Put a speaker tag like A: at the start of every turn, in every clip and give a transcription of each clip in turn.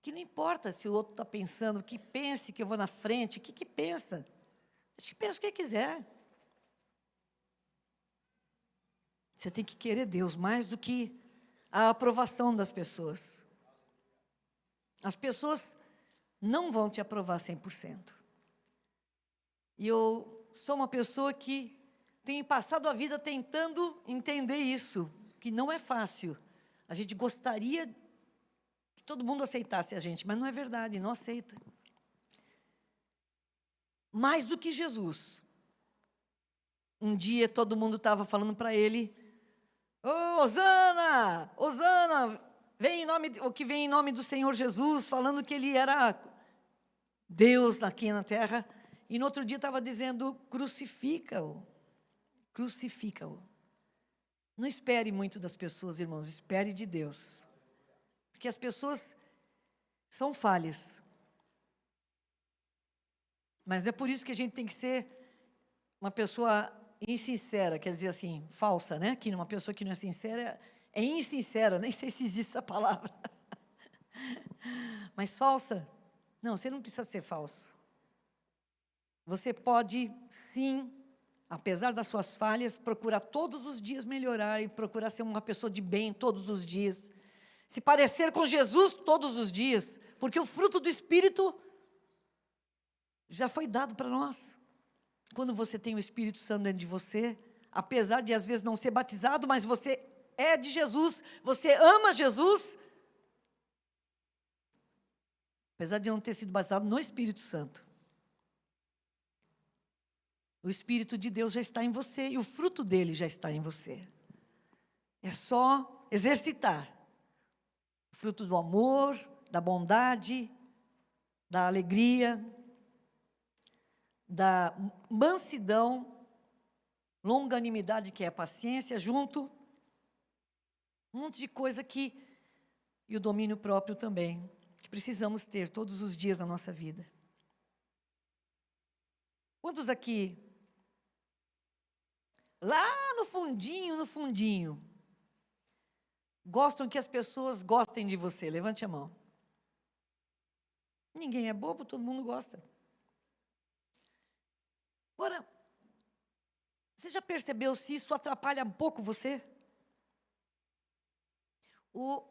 A: Que não importa se o outro está pensando, que pense que eu vou na frente, o que pensa? Deixa que pense o que quiser. Você tem que querer Deus mais do que a aprovação das pessoas. As pessoas não vão te aprovar 100%. E eu sou uma pessoa que tem passado a vida tentando entender isso, que não é fácil. A gente gostaria que todo mundo aceitasse a gente, mas não é verdade, não aceita. Mais do que Jesus. Um dia todo mundo estava falando para ele: "Ô, Hosana, Hosana, o que vem em nome do Senhor Jesus", falando que ele era Deus aqui na terra. E no outro dia estava dizendo: "Crucifica-o, crucifica-o". Não espere muito das pessoas, irmãos, espere de Deus. Porque as pessoas são falhas. Mas não é por isso que a gente tem que ser uma pessoa insincera, quer dizer assim, falsa, né? Que uma pessoa que não é sincera é insincera, nem sei se existe essa palavra. Mas falsa? Não, você não precisa ser falso. Você pode, sim, apesar das suas falhas, procurar todos os dias melhorar e procurar ser uma pessoa de bem todos os dias. Se parecer com Jesus todos os dias, porque o fruto do Espírito já foi dado para nós. Quando você tem o Espírito Santo dentro de você, apesar de às vezes não ser batizado, mas você é de Jesus, você ama Jesus, apesar de não ter sido batizado no Espírito Santo. O Espírito de Deus já está em você e o fruto dele já está em você. É só exercitar o fruto do amor, da bondade, da alegria, da mansidão, longanimidade, que é a paciência, junto, um monte de coisa e o domínio próprio também, que precisamos ter todos os dias na nossa vida. Quantos aqui, lá no fundinho, gostam que as pessoas gostem de você? Levante a mão. Ninguém é bobo, todo mundo gosta. Agora, você já percebeu se isso atrapalha um pouco você?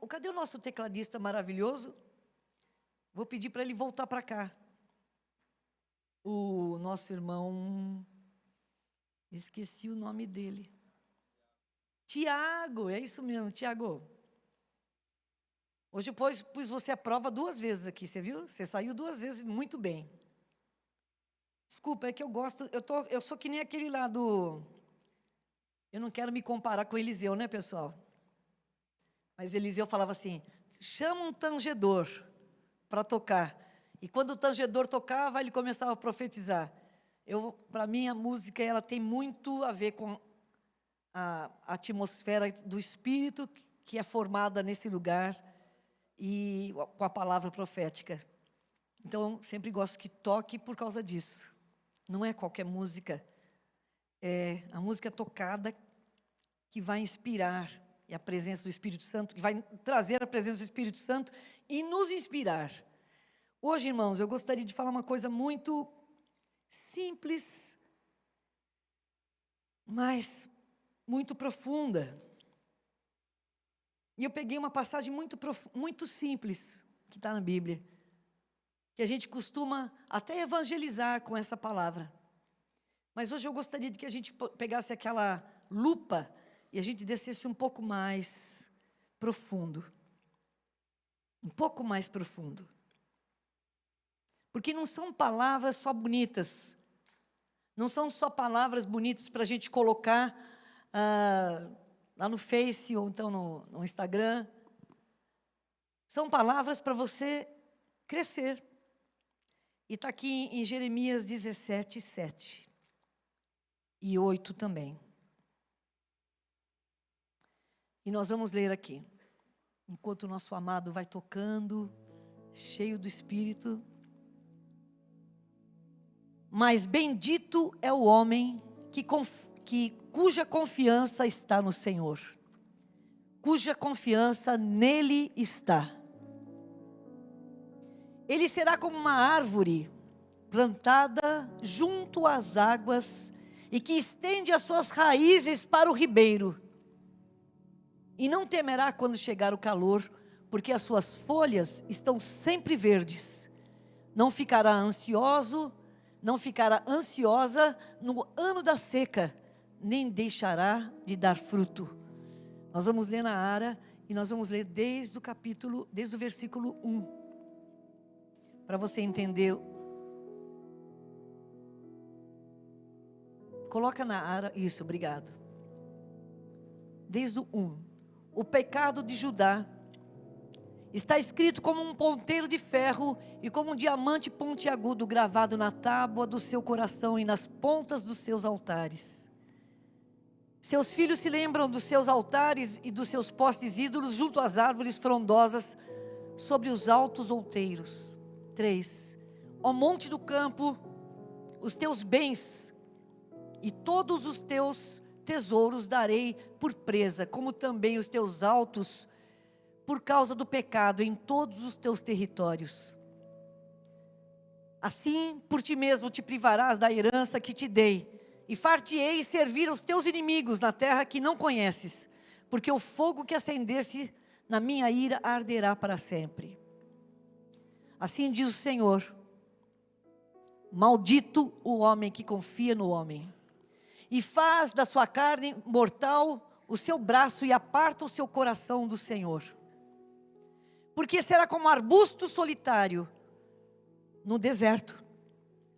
A: Cadê o nosso tecladista maravilhoso? Vou pedir para ele voltar para cá. O nosso irmão, esqueci o nome dele. Tiago, é isso mesmo, Tiago. Hoje pus você à prova 2 vezes aqui, você viu? Você saiu 2 vezes muito bem. Desculpa, é que eu gosto, eu sou que nem aquele lá do... Eu não quero me comparar com Eliseu, né, pessoal? Mas Eliseu falava assim: chama um tangedor para tocar. E quando o tangedor tocava, ele começava a profetizar. Para mim, a música ela tem muito a ver com a atmosfera do Espírito que é formada nesse lugar e com a palavra profética. Então, sempre gosto que toque por causa disso. Não é qualquer música, é a música tocada que vai inspirar, e a presença do Espírito Santo, que vai trazer a presença do Espírito Santo e nos inspirar. Hoje, irmãos, eu gostaria de falar uma coisa muito simples, mas muito profunda. E eu peguei uma passagem muito simples, que está na Bíblia, que a gente costuma até evangelizar com essa palavra. Mas hoje eu gostaria de que a gente pegasse aquela lupa e a gente descesse um pouco mais profundo. Um pouco mais profundo. Porque não são palavras só bonitas. Não são só palavras bonitas para a gente colocar lá no Face ou então no Instagram. São palavras para você crescer. E está aqui em Jeremias 17, 7 e 8 também. E nós vamos ler aqui, enquanto o nosso amado vai tocando, cheio do Espírito. Mas bendito é o homem cuja confiança está no Senhor, cuja confiança nele está. Ele será como uma árvore plantada junto às águas e que estende as suas raízes para o ribeiro. E não temerá quando chegar o calor, porque as suas folhas estão sempre verdes. Não ficará ansiosa no ano da seca, nem deixará de dar fruto. Nós vamos ler na Ara e nós vamos ler desde o versículo 1. Para você entender. Coloca na Ara, isso, obrigado. Desde o 1. O pecado de Judá está escrito como um ponteiro de ferro e como um diamante pontiagudo gravado na tábua do seu coração e nas pontas dos seus altares. Seus filhos se lembram dos seus altares e dos seus postes ídolos junto às árvores frondosas sobre os altos outeiros. 3. Ó monte do campo, os teus bens e todos os teus tesouros darei por presa, como também os teus altos, por causa do pecado em todos os teus territórios. Assim, por ti mesmo te privarás da herança que te dei, e far-te-ei servir os teus inimigos na terra que não conheces, porque o fogo que acendesse na minha ira arderá para sempre. Assim diz o Senhor: maldito o homem que confia no homem, e faz da sua carne mortal o seu braço e aparta o seu coração do Senhor. Porque será como arbusto solitário no deserto.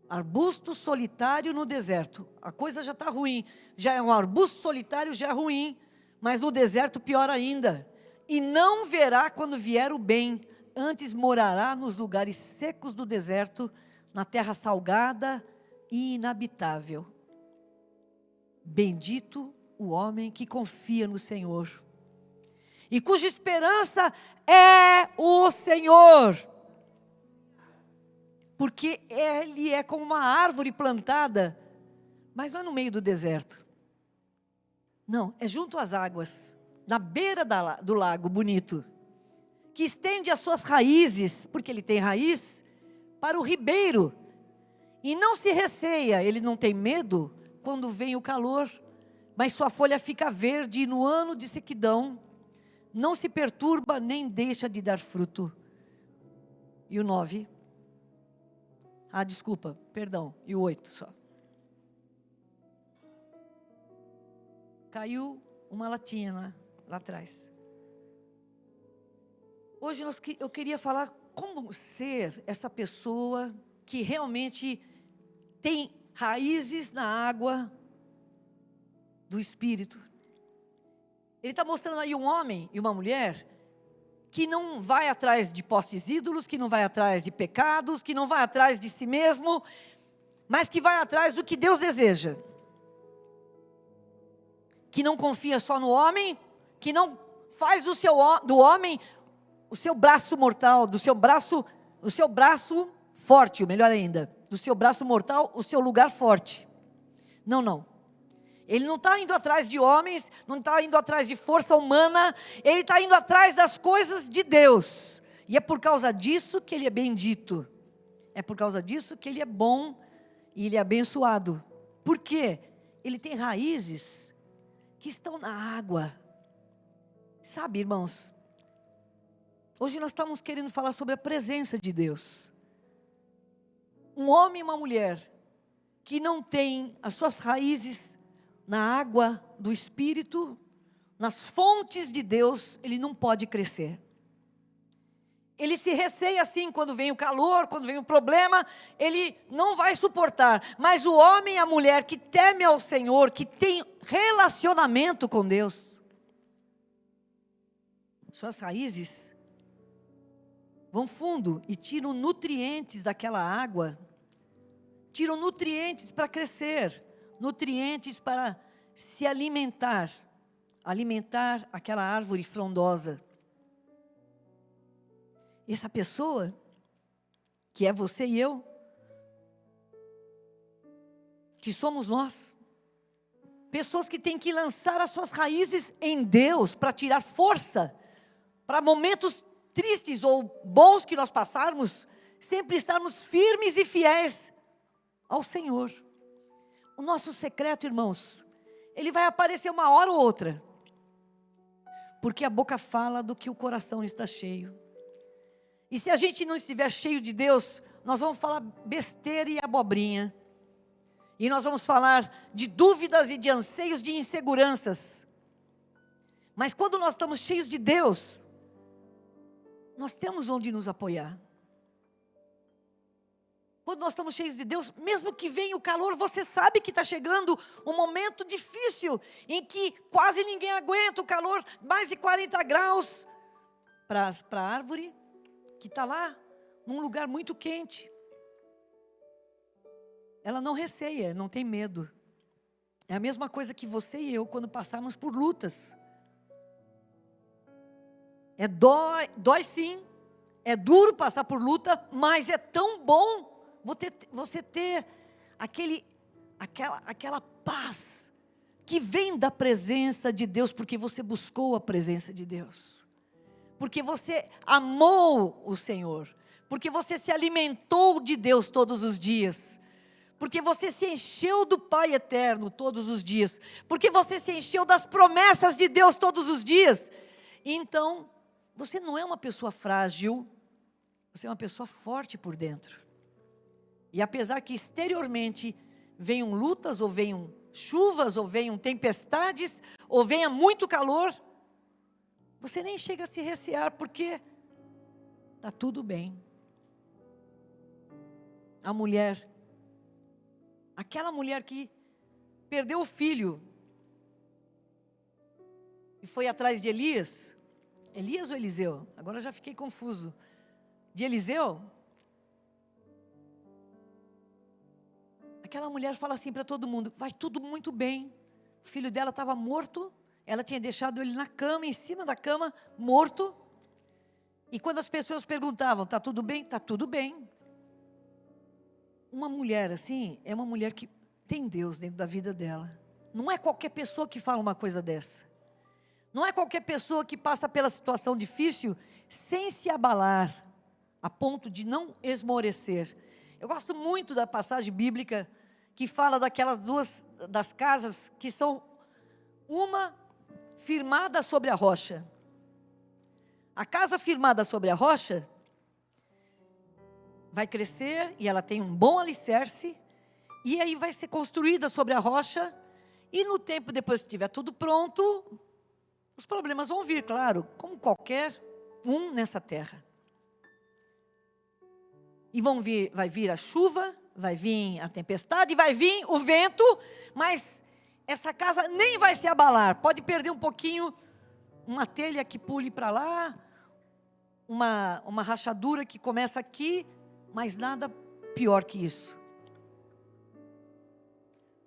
A: Arbusto solitário no deserto. A coisa já está ruim. Já é um arbusto solitário, já é ruim. Mas no deserto pior ainda. E não verá quando vier o bem. Antes morará nos lugares secos do deserto, na terra salgada e inabitável. Bendito o homem que confia no Senhor, e cuja esperança é o Senhor, porque ele é como uma árvore plantada, mas não é no meio do deserto, não, é junto às águas, na beira do lago bonito, que estende as suas raízes, porque ele tem raiz, para o ribeiro, e não se receia, ele não tem medo quando vem o calor, mas sua folha fica verde, e no ano de sequidão não se perturba nem deixa de dar fruto. E o 9? E o 8 só. Caiu uma latinha lá atrás. Hoje eu queria falar como ser essa pessoa que realmente tem raízes na água do Espírito. Ele está mostrando aí um homem e uma mulher que não vai atrás de postes ídolos, que não vai atrás de pecados, que não vai atrás de si mesmo, mas que vai atrás do que Deus deseja. Que não confia só no homem, que não faz do homem o seu braço mortal, o seu braço forte, o melhor ainda, do seu braço mortal, o seu lugar forte. Não. Ele não está indo atrás de homens, não está indo atrás de força humana, ele está indo atrás das coisas de Deus. E é por causa disso que ele é bendito. É por causa disso que ele é bom e ele é abençoado. Por quê? Ele tem raízes que estão na água. Sabe, irmãos, hoje nós estamos querendo falar sobre a presença de Deus. Um homem e uma mulher que não tem as suas raízes na água do Espírito, nas fontes de Deus, ele não pode crescer. Ele se receia assim quando vem o calor, quando vem o problema, ele não vai suportar. Mas o homem e a mulher que teme ao Senhor, que tem relacionamento com Deus, suas raízes vão fundo e tiram nutrientes daquela água, tiram nutrientes para crescer, nutrientes para se alimentar aquela árvore frondosa. Essa pessoa, que é você e eu, que somos nós, pessoas que têm que lançar as suas raízes em Deus, para tirar força, para momentos tristes ou bons que nós passarmos, sempre estarmos firmes e fiéis ao Senhor. O nosso secreto, irmãos, ele vai aparecer uma hora ou outra, porque a boca fala do que o coração está cheio. E se a gente não estiver cheio de Deus, nós vamos falar besteira e abobrinha. E nós vamos falar de dúvidas e de anseios, de inseguranças. Mas quando nós estamos cheios de Deus, nós temos onde nos apoiar. Quando nós estamos cheios de Deus, mesmo que venha o calor, você sabe que está chegando um momento difícil, em que quase ninguém aguenta o calor, mais de 40 graus, para a árvore que está lá, num lugar muito quente. Ela não receia, não tem medo. É a mesma coisa que você e eu, quando passarmos por lutas. Dói sim, é duro passar por luta, mas é tão bom você ter aquela paz que vem da presença de Deus, porque você buscou a presença de Deus, porque você amou o Senhor, porque você se alimentou de Deus todos os dias, porque você se encheu do Pai eterno todos os dias, porque você se encheu das promessas de Deus todos os dias. Então, você não é uma pessoa frágil, você é uma pessoa forte por dentro. E apesar que exteriormente venham lutas, ou venham chuvas, ou venham tempestades, ou venha muito calor, você nem chega a se recear, porque está tudo bem. Aquela mulher que perdeu o filho, e foi atrás de Elias ou Eliseu? Agora já fiquei confuso. De Eliseu? Aquela mulher fala assim para todo mundo: vai tudo muito bem. O filho dela estava morto, ela tinha deixado ele na cama, em cima da cama, morto. E quando as pessoas perguntavam: está tudo bem? Está tudo bem. Uma mulher assim, é uma mulher que tem Deus dentro da vida dela. Não é qualquer pessoa que fala uma coisa dessa. Não é qualquer pessoa que passa pela situação difícil sem se abalar, a ponto de não esmorecer. Eu gosto muito da passagem bíblica que fala daquelas duas, das casas que são uma firmada sobre a rocha. A casa firmada sobre a rocha vai crescer e ela tem um bom alicerce, e aí vai ser construída sobre a rocha, e no tempo, depois que estiver tudo pronto, os problemas vão vir, claro, como qualquer um nessa terra. E vai vir a chuva, vai vir a tempestade, vai vir o vento, mas essa casa nem vai se abalar. Pode perder um pouquinho, uma telha que pule para lá, uma rachadura que começa aqui, mas nada pior que isso.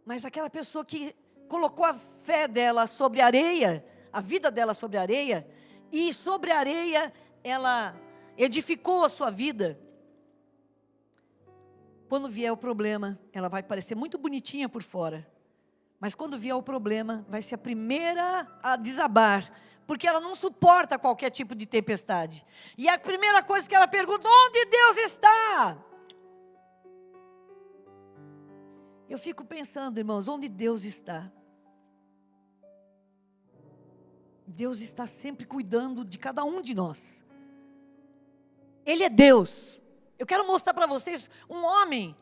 A: Mas aquela pessoa que colocou a fé dela sobre a areia, a vida dela sobre a areia, e sobre a areia ela edificou a sua vida. Quando vier o problema, ela vai parecer muito bonitinha por fora, mas quando vier o problema, vai ser a primeira a desabar, porque ela não suporta qualquer tipo de tempestade. E a primeira coisa que ela pergunta: onde Deus está? Eu fico pensando, irmãos, onde Deus está? Deus está sempre cuidando de cada um de nós. Ele é Deus. Eu quero mostrar para vocês um homem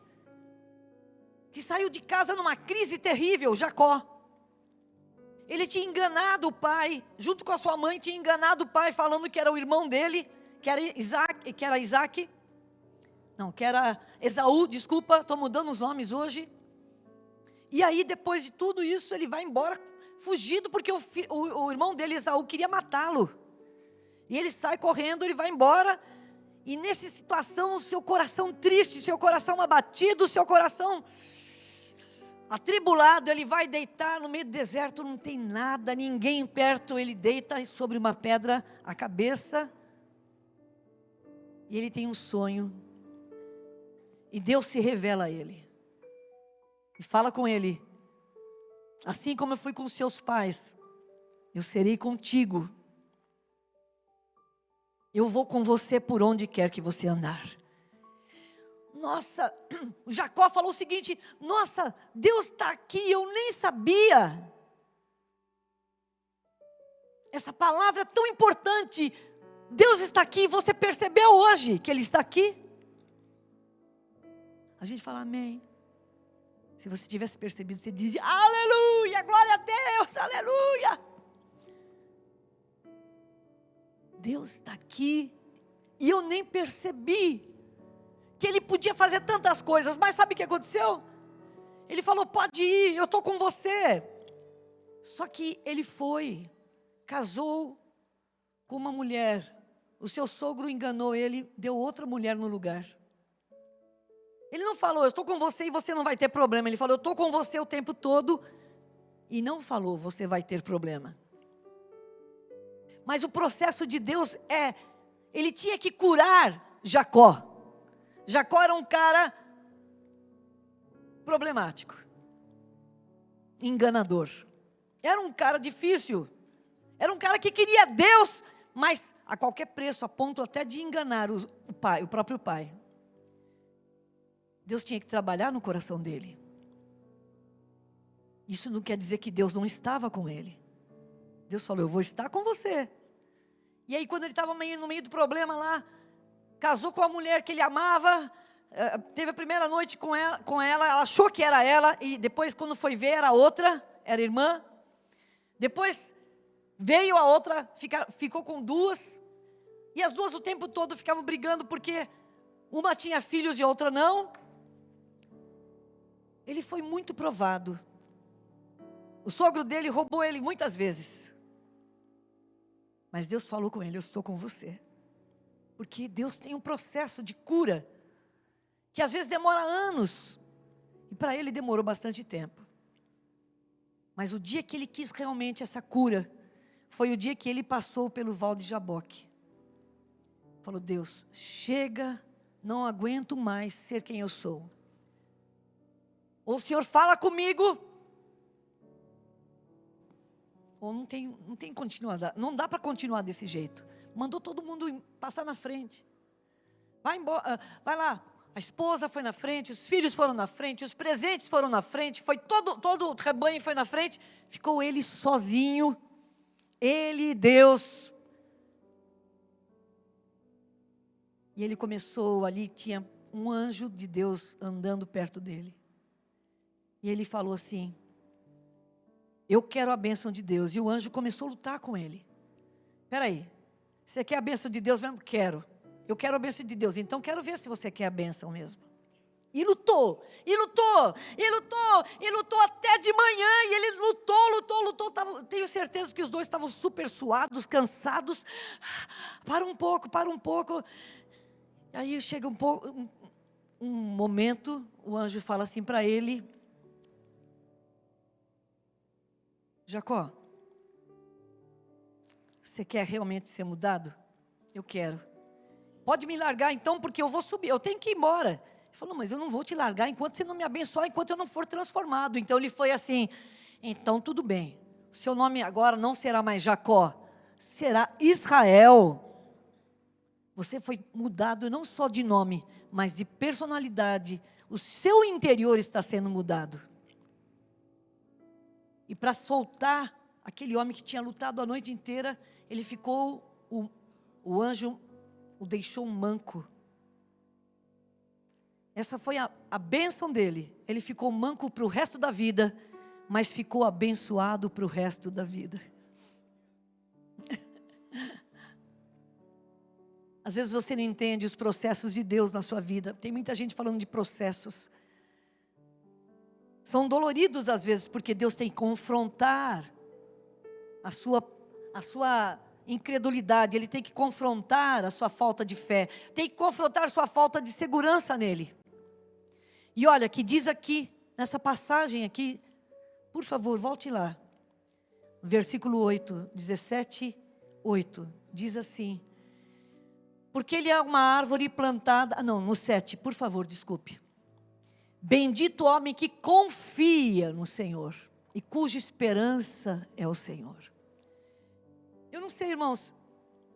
A: que saiu de casa numa crise terrível, Jacó. Ele tinha enganado o pai, junto com a sua mãe, tinha enganado o pai, falando que era o irmão dele, que era Esaú, desculpa, estou mudando os nomes hoje. E aí, depois de tudo isso, ele vai embora, fugido, porque o irmão dele, Esaú, queria matá-lo. E ele sai correndo, ele vai embora. E nessa situação, o seu coração triste, o seu coração abatido, o seu coração atribulado, ele vai deitar no meio do deserto, não tem nada, ninguém perto, ele deita sobre uma pedra a cabeça, e ele tem um sonho, e Deus se revela a ele, e fala com ele: assim como eu fui com os seus pais, eu serei contigo, eu vou com você por onde quer que você andar. nossa, o Jacó falou o seguinte: nossa, Deus está aqui, eu nem sabia. Essa palavra é tão importante. Deus está aqui, você percebeu hoje que Ele está aqui? A gente fala amém. Se você tivesse percebido, você dizia aleluia, glória a Deus, aleluia. Deus está aqui e eu nem percebi que Ele podia fazer tantas coisas, mas sabe o que aconteceu? Ele falou, pode ir, eu estou com você. Só que ele foi, casou com uma mulher, o seu sogro enganou ele, deu outra mulher no lugar. Ele não falou, eu estou com você e você não vai ter problema. Ele falou, eu estou com você o tempo todo. E não falou, você vai ter problema. Mas o processo de Deus ele tinha que curar Jacó. Jacó era um cara problemático, enganador. Era um cara difícil. Era um cara que queria Deus, mas a qualquer preço, a ponto até de enganar o pai, o próprio pai. Deus tinha que trabalhar no coração dele. Isso não quer dizer que Deus não estava com ele. Deus falou, eu vou estar com você. E aí quando ele estava no meio do problema lá, casou com a mulher que ele amava, teve a primeira noite com ela, achou que era ela, e depois quando foi ver era outra, era irmã. Depois veio a outra, ficou com duas, e as duas o tempo todo ficavam brigando, porque uma tinha filhos e a outra não. Ele foi muito provado. O sogro dele roubou ele muitas vezes. Mas Deus falou com ele, eu estou com você. Porque Deus tem um processo de cura, que às vezes demora anos. E para ele demorou bastante tempo. Mas o dia que ele quis realmente essa cura, foi o dia que ele passou pelo Val de Jaboque. Falou, Deus, chega, não aguento mais ser quem eu sou. Ou o Senhor fala comigo, ou não tem continuidade, não dá para continuar desse jeito. Mandou todo mundo passar na frente. Vai embora, vai lá. A esposa foi na frente, os filhos foram na frente, os presentes foram na frente, foi todo o rebanho foi na frente. Ficou ele sozinho, ele e Deus. E ele começou ali, tinha um anjo de Deus andando perto dele. E ele falou assim, eu quero a bênção de Deus. E o anjo começou a lutar com ele. Espera aí, você quer a bênção de Deus mesmo? Quero. Eu quero a bênção de Deus, então quero ver se você quer a bênção mesmo. E lutou, e lutou, e lutou, e lutou até de manhã. E ele lutou. Tenho certeza que os dois estavam super suados, cansados. Para um pouco. Aí chega um momento, o anjo fala assim para ele, Jacó, você quer realmente ser mudado? Eu quero. Pode me largar então, porque eu vou subir, eu tenho que ir embora. Ele falou, mas eu não vou te largar enquanto você não me abençoar, enquanto eu não for transformado. Então ele foi assim, então tudo bem, o seu nome agora não será mais Jacó, será Israel. Você foi mudado não só de nome, mas de personalidade. O seu interior está sendo mudado. E para soltar aquele homem que tinha lutado a noite inteira, ele ficou, o anjo o deixou manco. Essa foi a bênção dele. Ele ficou manco para o resto da vida, mas ficou abençoado para o resto da vida. Às vezes você não entende os processos de Deus na sua vida. Tem muita gente falando de processos. São doloridos às vezes, porque Deus tem que confrontar a sua incredulidade. Ele tem que confrontar a sua falta de fé. Tem que confrontar a sua falta de segurança nele. E olha, que diz aqui, nessa passagem aqui, por favor, volte lá. Versículo 8, 17, 8, diz assim, porque ele é uma árvore plantada, no 7, por favor, desculpe. Bendito o homem que confia no Senhor e cuja esperança é o Senhor. Eu não sei, irmãos,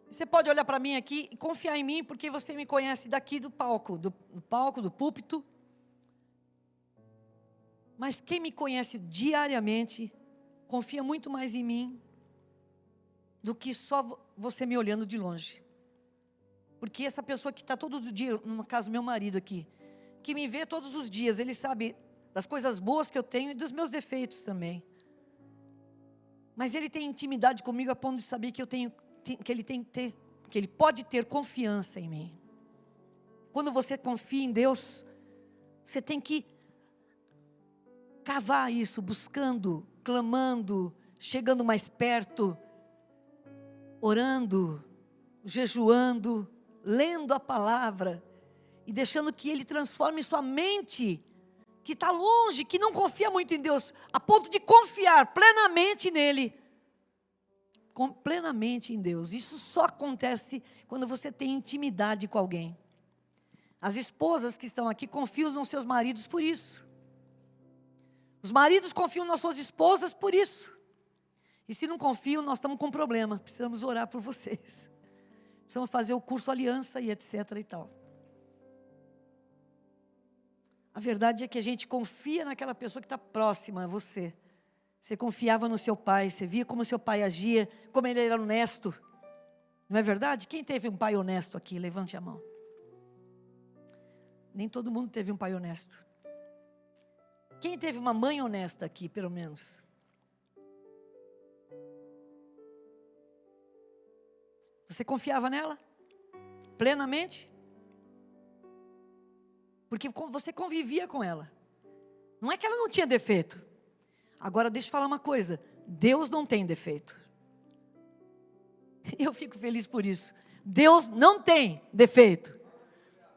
A: Você pode olhar para mim aqui e confiar em mim, porque você me conhece daqui do palco, do púlpito. Mas quem me conhece diariamente, confia muito mais em mim do que só você me olhando de longe. Porque essa pessoa que está todo dia, no caso meu marido aqui, que me vê todos os dias, ele sabe das coisas boas que eu tenho e dos meus defeitos também. Mas ele tem intimidade comigo a ponto de saber que que ele pode ter confiança em mim. Quando você confia em Deus, você tem que cavar isso, buscando, clamando, chegando mais perto, orando, jejuando, lendo a palavra e deixando que Ele transforme sua mente, que está longe, que não confia muito em Deus, a ponto de confiar plenamente nele, plenamente em Deus. Isso só acontece quando você tem intimidade com alguém. As esposas que estão aqui confiam nos seus maridos por isso. Os maridos confiam nas suas esposas por isso. E se não confiam, nós estamos com um problema. Precisamos orar por vocês. Precisamos fazer o curso Aliança e etc. e tal. A verdade é que a gente confia naquela pessoa que está próxima a você. Você confiava no seu pai, você via como seu pai agia, como ele era honesto. Não é verdade? Quem teve um pai honesto aqui? Levante a mão. Nem todo mundo teve um pai honesto. Quem teve uma mãe honesta aqui, pelo menos? Você confiava nela? Plenamente? Porque você convivia com ela. Não é que ela não tinha defeito. Agora deixa eu falar uma coisa. Deus não tem defeito. Eu fico feliz por isso. Deus não tem defeito.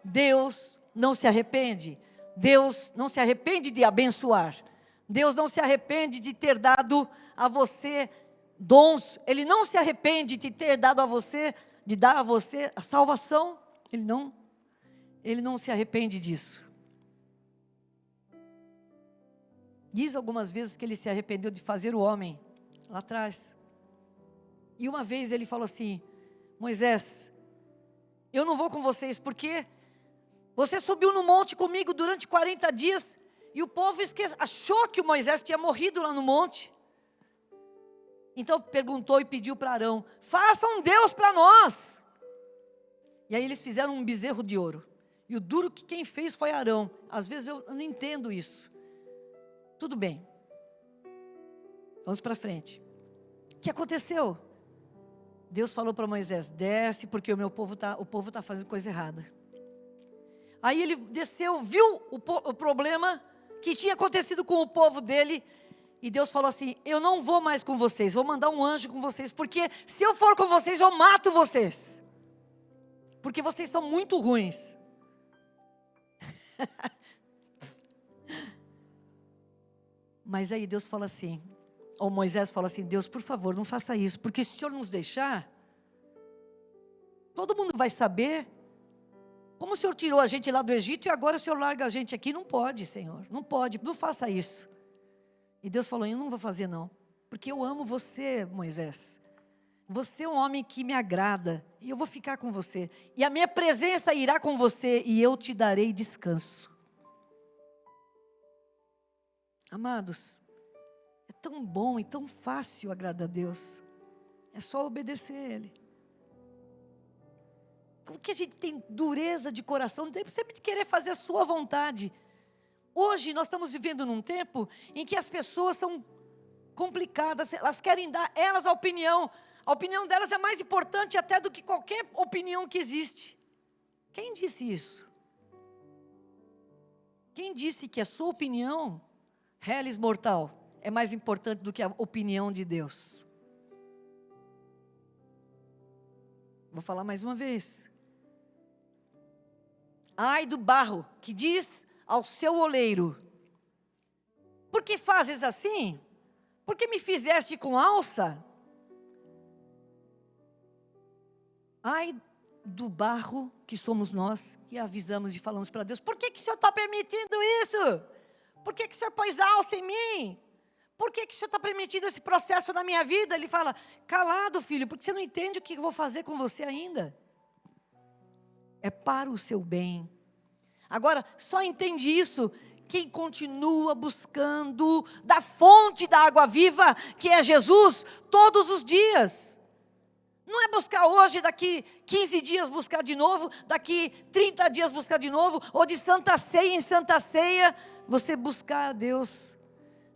A: Deus não se arrepende. Deus não se arrepende de abençoar. Deus não se arrepende de ter dado a você dons. Ele não se arrepende de ter dado a você, de dar a você a salvação. Ele não se arrepende disso. Diz algumas vezes que ele se arrependeu de fazer o homem, lá atrás. E uma vez ele falou assim: Moisés, eu não vou com vocês, porque você subiu no monte comigo durante 40 dias, e o povo achou que o Moisés tinha morrido lá no monte. Então perguntou e pediu para Arão: faça um Deus para nós. E aí eles fizeram um bezerro de ouro. E o duro que quem fez foi Arão. Às vezes eu não entendo isso. Tudo bem. Vamos para frente. O que aconteceu? Deus falou para Moisés: desce, porque o povo está fazendo coisa errada. Aí ele desceu, viu o problema que tinha acontecido com o povo dele. E Deus falou assim: eu não vou mais com vocês, vou mandar um anjo com vocês, porque se eu for com vocês, eu mato vocês. Porque vocês são muito ruins. Mas aí Deus fala assim, ou Moisés fala assim: Deus, por favor, não faça isso, porque se o Senhor nos deixar, todo mundo vai saber como o Senhor tirou a gente lá do Egito e agora o Senhor larga a gente aqui. Não pode, Senhor, não pode, não faça isso. E Deus falou: eu não vou fazer não, porque eu amo você, Moisés. Você é um homem que me agrada, e eu vou ficar com você. E a minha presença irá com você, e eu te darei descanso. Amados, é tão bom e tão fácil agradar a Deus. É só obedecer a Ele. Como que a gente tem dureza de coração? Não tem sempre de querer fazer a sua vontade. Hoje nós estamos vivendo num tempo em que as pessoas são complicadas. Elas querem dar a opinião. A opinião delas é mais importante até do que qualquer opinião que existe. Quem disse isso? Quem disse que a sua opinião, reles mortal, é mais importante do que a opinião de Deus? Vou falar mais uma vez. Ai do barro que diz ao seu oleiro: por que fazes assim? Por que me fizeste com alça? Ai do barro que somos nós, que avisamos e falamos para Deus: por que o Senhor está permitindo isso? Por que o Senhor pôs alça em mim? por que o Senhor está permitindo esse processo na minha vida? Ele fala, calado, filho, porque você não entende o que eu vou fazer com você ainda. É para o seu bem. Agora, só entende isso quem continua buscando da fonte da água viva, que é Jesus, todos os dias. Não é buscar hoje, daqui 15 dias buscar de novo, daqui 30 dias buscar de novo, ou de Santa Ceia em Santa Ceia, você buscar a Deus.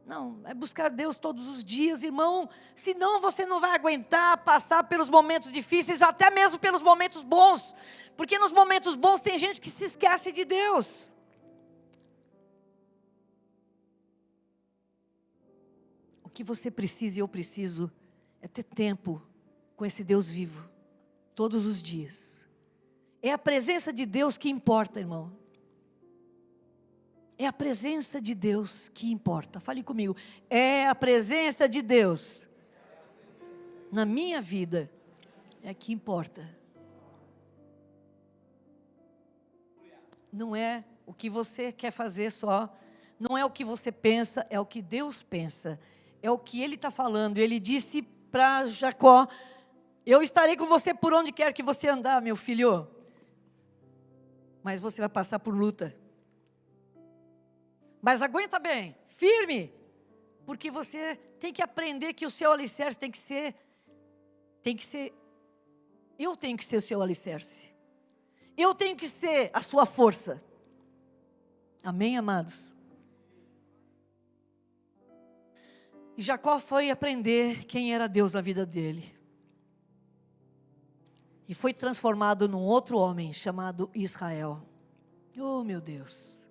A: Não, é buscar Deus todos os dias, irmão. Senão você não vai aguentar passar pelos momentos difíceis, até mesmo pelos momentos bons. Porque nos momentos bons tem gente que se esquece de Deus. O que você precisa e eu preciso é ter tempo com esse Deus vivo, todos os dias. É a presença de Deus que importa, irmão. É a presença de Deus que importa. Fale comigo. É a presença de Deus na minha vida é que importa. Não é o que você quer fazer só. Não é o que você pensa, é o que Deus pensa. É o que Ele está falando. Ele disse para Jacó, eu estarei com você por onde quer que você andar, meu filho. Mas você vai passar por luta. Mas aguenta bem, firme. Porque você tem que aprender que o seu alicerce tem que ser, eu tenho que ser o seu alicerce. Eu tenho que ser a sua força. Amém, amados? E Jacó foi aprender quem era Deus na vida dele. E foi transformado num outro homem chamado Israel. Oh, meu Deus.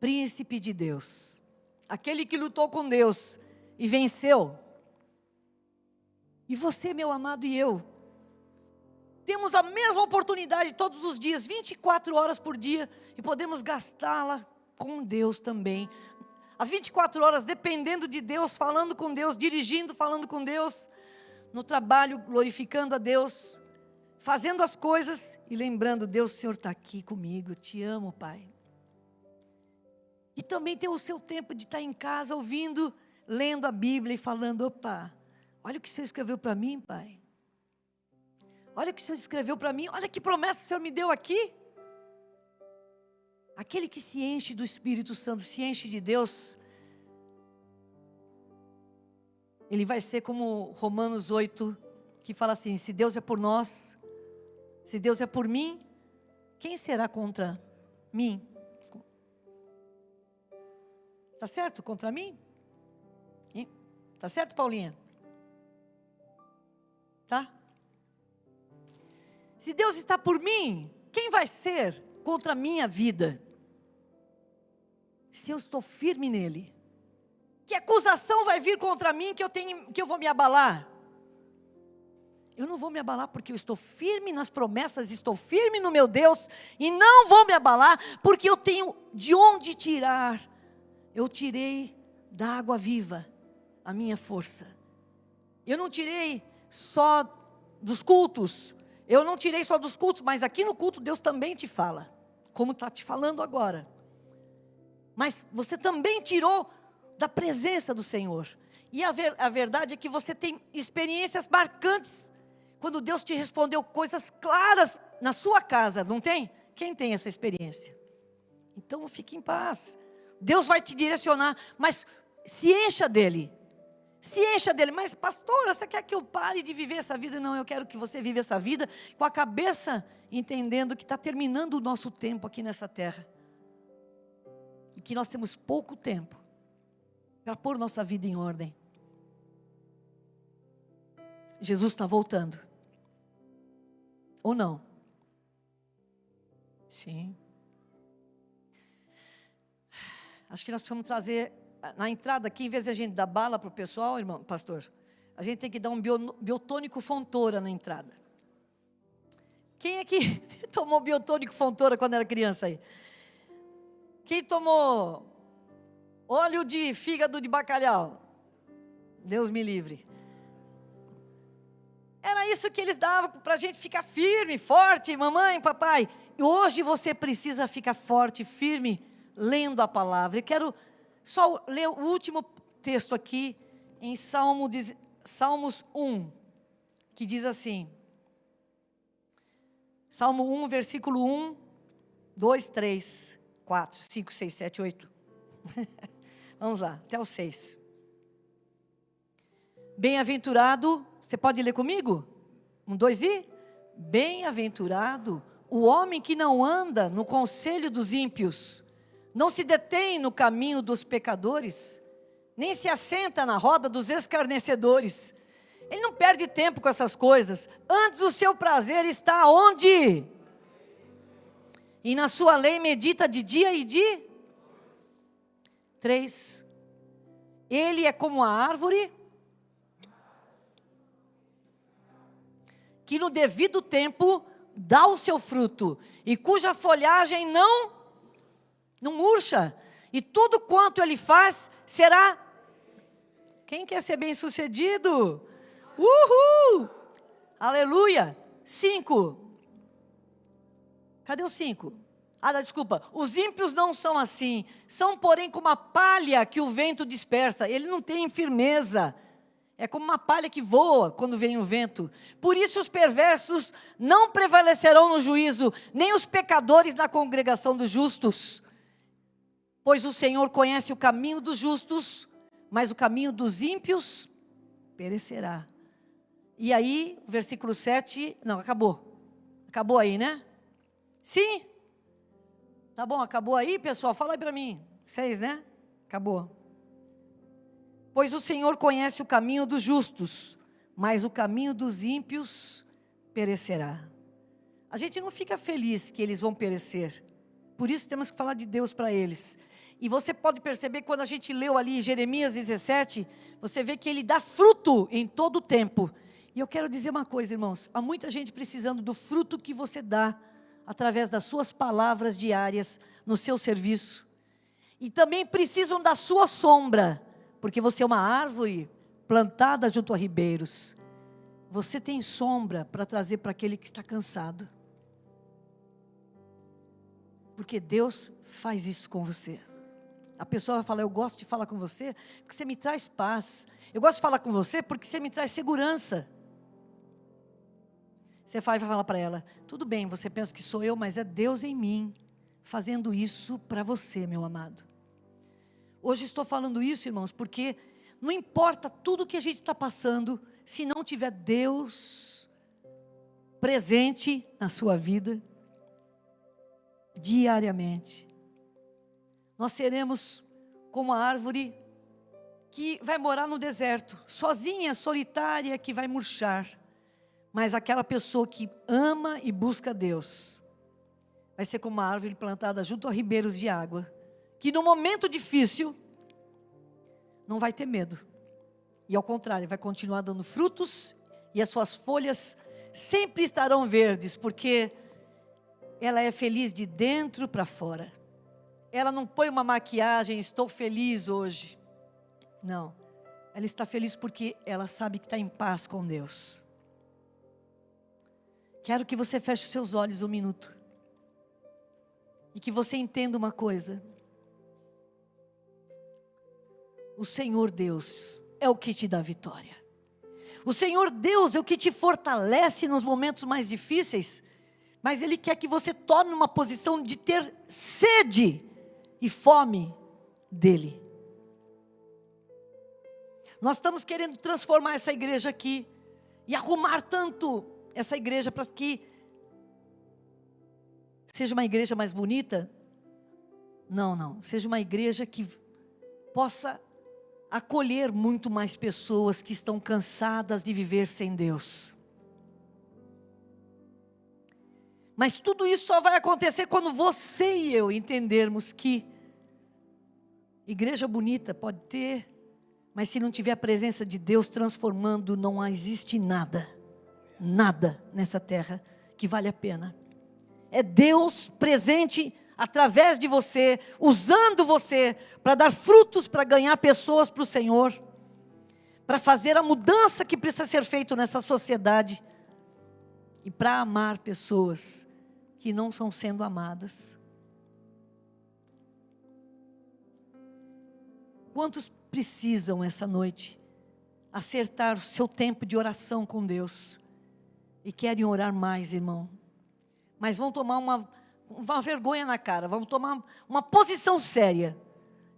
A: Príncipe de Deus. Aquele que lutou com Deus e venceu. E você, meu amado, e eu, temos a mesma oportunidade todos os dias, 24 horas por dia, e podemos gastá-la com Deus também. As 24 horas dependendo de Deus, falando com Deus, dirigindo, falando com Deus, no trabalho, glorificando a Deus, fazendo as coisas e lembrando, Deus, o Senhor está aqui comigo, eu te amo, Pai. E também tem o seu tempo de estar em casa, ouvindo, lendo a Bíblia e falando, opa, olha o que o Senhor escreveu para mim, Pai. Olha o que o Senhor escreveu para mim, olha que promessa o Senhor me deu aqui. Aquele que se enche do Espírito Santo, se enche de Deus, ele vai ser como Romanos 8, que fala assim, se Deus é por nós, se Deus é por mim, quem será contra mim? Está certo? Contra mim? Está certo, Paulinha? Tá? Se Deus está por mim, quem vai ser contra a minha vida? Se eu estou firme nele. Que acusação vai vir contra mim que eu vou me abalar? Eu não vou me abalar porque eu estou firme nas promessas, estou firme no meu Deus e não vou me abalar porque eu tenho de onde tirar. Eu tirei da água viva a minha força. Eu não tirei só dos cultos. Eu não tirei só dos cultos, mas aqui no culto Deus também te fala. Como está te falando agora. Mas você também tirou da presença do Senhor. E a verdade é que você tem experiências marcantes. Quando Deus te respondeu coisas claras na sua casa, não tem? Quem tem essa experiência? Então fique em paz. Deus vai te direcionar, mas se encha dele. Se encha dele. Mas pastora, você quer que eu pare de viver essa vida? Não, eu quero que você viva essa vida com a cabeça entendendo que está terminando o nosso tempo aqui nessa terra. E que nós temos pouco tempo para pôr nossa vida em ordem. Jesus está voltando. Ou não? Sim. Acho que nós precisamos trazer, na entrada aqui, em vez de a gente dar bala para o pessoal, irmão, pastor, a gente tem que dar um biotônico Fontoura na entrada. Quem é que tomou biotônico Fontoura quando era criança aí? Quem tomou óleo de fígado de bacalhau? Deus me livre. Era isso que eles davam para a gente ficar firme, forte, mamãe, papai. E hoje você precisa ficar forte, firme, lendo a palavra. Eu quero só ler o último texto aqui em Salmos 1, que diz assim, Salmo 1, versículo 1, 2, 3, 4, 5, 6, 7, 8. Vamos lá, até o 6. Bem-aventurado, você pode ler comigo? 1, 2 e? Bem-aventurado o homem que não anda no conselho dos ímpios, não se detém no caminho dos pecadores, nem se assenta na roda dos escarnecedores. Ele não perde tempo com essas coisas. Antes o seu prazer está onde? E na sua lei medita de dia e de 3. Ele é como a árvore que no devido tempo dá o seu fruto, e cuja folhagem não murcha, e tudo quanto ele faz será. Quem quer ser bem-sucedido? Uhul! Aleluia! 5. Cadê o 5? Desculpa. Os ímpios não são assim. São, porém, como a palha que o vento dispersa. Ele não tem firmeza. É como uma palha que voa quando vem o vento. Por isso os perversos não prevalecerão no juízo, nem os pecadores na congregação dos justos. Pois o Senhor conhece o caminho dos justos, mas o caminho dos ímpios perecerá. E aí, versículo 7, não, acabou. Acabou aí, né? Sim? Tá bom, acabou aí, pessoal? Fala aí para mim. 6, né? Acabou. Pois o Senhor conhece o caminho dos justos, mas o caminho dos ímpios perecerá. A gente não fica feliz que eles vão perecer. Por isso temos que falar de Deus para eles. E você pode perceber quando a gente leu ali Jeremias 17, você vê que ele dá fruto em todo o tempo. E eu quero dizer uma coisa, irmãos, há muita gente precisando do fruto que você dá, através das suas palavras diárias, no seu serviço. E também precisam da sua sombra, porque você é uma árvore plantada junto a ribeiros. Você tem sombra para trazer para aquele que está cansado. Porque Deus faz isso com você. A pessoa vai falar, eu gosto de falar com você, porque você me traz paz. Eu gosto de falar com você, porque você me traz segurança. Você vai falar para ela, tudo bem, você pensa que sou eu, mas é Deus em mim, fazendo isso para você, meu amado. Hoje estou falando isso, irmãos, porque não importa tudo que a gente está passando, se não tiver Deus presente na sua vida, diariamente. Nós seremos como a árvore que vai morar no deserto, sozinha, solitária, que vai murchar. Mas aquela pessoa que ama e busca Deus, vai ser como uma árvore plantada junto a ribeiros de água, que no momento difícil, não vai ter medo. E ao contrário, vai continuar dando frutos, e as suas folhas sempre estarão verdes, porque ela é feliz de dentro para fora. Ela não põe uma maquiagem, estou feliz hoje. Não, ela está feliz porque ela sabe que está em paz com Deus. Quero que você feche os seus olhos um minuto. E que você entenda uma coisa. O Senhor Deus é o que te dá vitória. O Senhor Deus é o que te fortalece nos momentos mais difíceis. Mas Ele quer que você tome uma posição de ter sede e fome dEle. Nós estamos querendo transformar essa igreja aqui. E arrumar tanto essa igreja para que seja uma igreja mais bonita? Não. Seja uma igreja que possa acolher muito mais pessoas que estão cansadas de viver sem Deus. Mas tudo isso só vai acontecer quando você e eu entendermos que igreja bonita pode ter, mas se não tiver a presença de Deus transformando, não existe nada nessa terra que vale a pena. É Deus presente através de você, usando você para dar frutos, para ganhar pessoas para o Senhor, para fazer a mudança que precisa ser feita nessa sociedade e para amar pessoas que não estão sendo amadas. Quantos precisam essa noite acertar o seu tempo de oração com Deus e querem orar mais, irmão? Mas vão tomar uma vergonha na cara, vão tomar uma posição séria.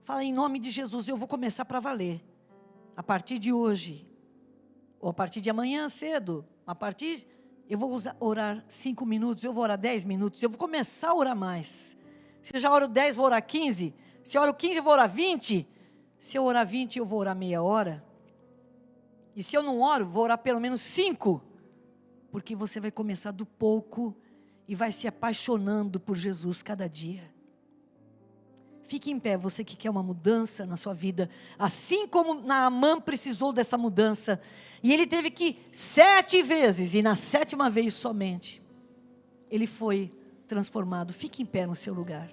A: Fala, em nome de Jesus, eu vou começar para valer. A partir de hoje, ou a partir de amanhã cedo, eu vou orar 5 minutos, eu vou orar 10 minutos, eu vou começar a orar mais. Se eu já oro 10, vou orar 15. Se eu oro 15, eu vou orar 20. Se eu orar 20, eu vou orar meia hora. E se eu não oro, vou orar pelo menos 5. Porque você vai começar do pouco e vai se apaixonando por Jesus cada dia. Fique em pé, você que quer uma mudança na sua vida, assim como Naamã precisou dessa mudança, e ele teve que 7 vezes, e na 7ª vez somente, ele foi transformado. Fique em pé no seu lugar.